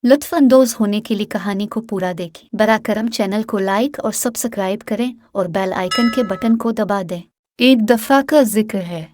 लुत्फ अंदोज होने के लिए कहानी को पूरा देखें। बरा करम चैनल को लाइक और सब्सक्राइब करें और बेल आइकन के बटन को दबा दें। एक दफ़ा का जिक्र है,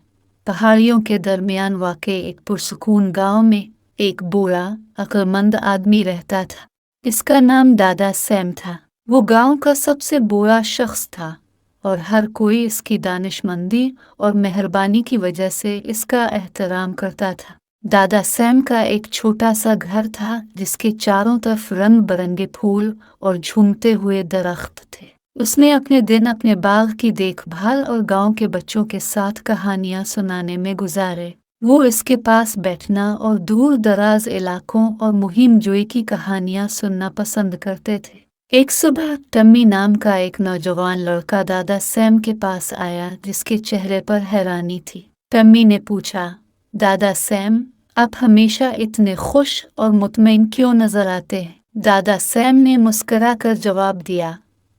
पहाड़ियों के दरमियान वाक़े एक पुरसुकून गांव में एक बूढ़ा अक्लमंद आदमी रहता था। इसका नाम दादा सैम था। वो गांव का सबसे बूढ़ा शख्स था और हर कोई इसकी दानिशमंदी और मेहरबानी की वजह से इसका एहतराम करता था। दादा सैम का एक छोटा सा घर था जिसके चारों तरफ रंग बिरंगे फूल और झूमते हुए दरख्त थे। उसने अपने दिन अपने बाग की देखभाल और गांव के बच्चों के साथ कहानियां सुनाने में गुजारे। वो इसके पास बैठना और दूर दराज इलाकों और मुहिम जोई की कहानियां सुनना पसंद करते थे। एक सुबह टम्मी नाम का एक नौजवान लड़का दादा सैम के पास आया जिसके चेहरे पर हैरानी थी। टम्मी ने पूछा, दादा सैम, आप हमेशा इतने खुश और मुतमईन क्यों नजर आते हैं? दादा सैम ने मुस्कुराकर जवाब दिया,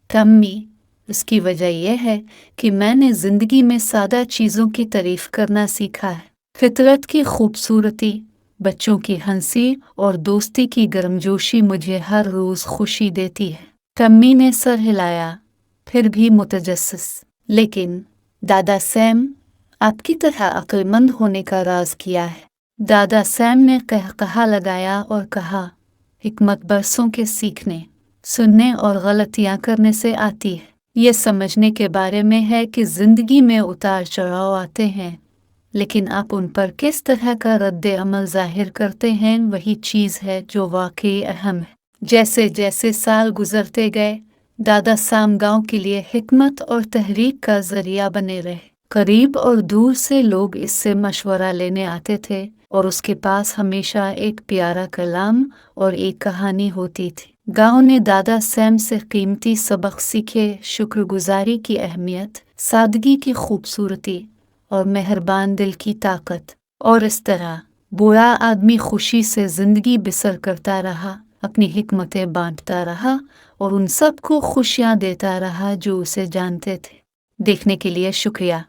टम्मी, इसकी वजह यह है कि मैंने जिंदगी में सादा चीजों की तारीफ करना सीखा है। फितरत की खूबसूरती, बच्चों की हंसी और दोस्ती की गर्मजोशी मुझे हर रोज खुशी देती है। टम्मी ने सर हिलाया, फिर भी मुतजस्सिस। लेकिन दादा सैम, आपकी तरह अक्लमंद होने का राज क्या है? दादा सैम ने कहा लगाया और कहा, हिकमत बरसों के सीखने, सुनने और गलतियां करने से आती है। ये समझने के बारे में है कि जिंदगी में उतार चढ़ाव आते हैं, लेकिन आप उन पर किस तरह का रद्द अमल जाहिर करते हैं वही चीज़ है जो वाकई अहम है। जैसे जैसे साल गुजरते गए, दादा सैम गांव के लिए हिकमत और तहरीक का जरिया बने रहे। करीब और दूर से लोग इससे मशवरा लेने आते थे और उसके पास हमेशा एक प्यारा कलाम और एक कहानी होती थी। गांव ने दादा सैम से कीमती सबक सीखे, शुक्रगुजारी की अहमियत, सादगी की खूबसूरती और मेहरबान दिल की ताकत। और इस तरह बूढ़ा आदमी खुशी से जिंदगी बसर करता रहा, अपनी हिकमतें बांटता रहा और उन सबको खुशियां देता रहा जो उसे जानते थे। देखने के लिए शुक्रिया।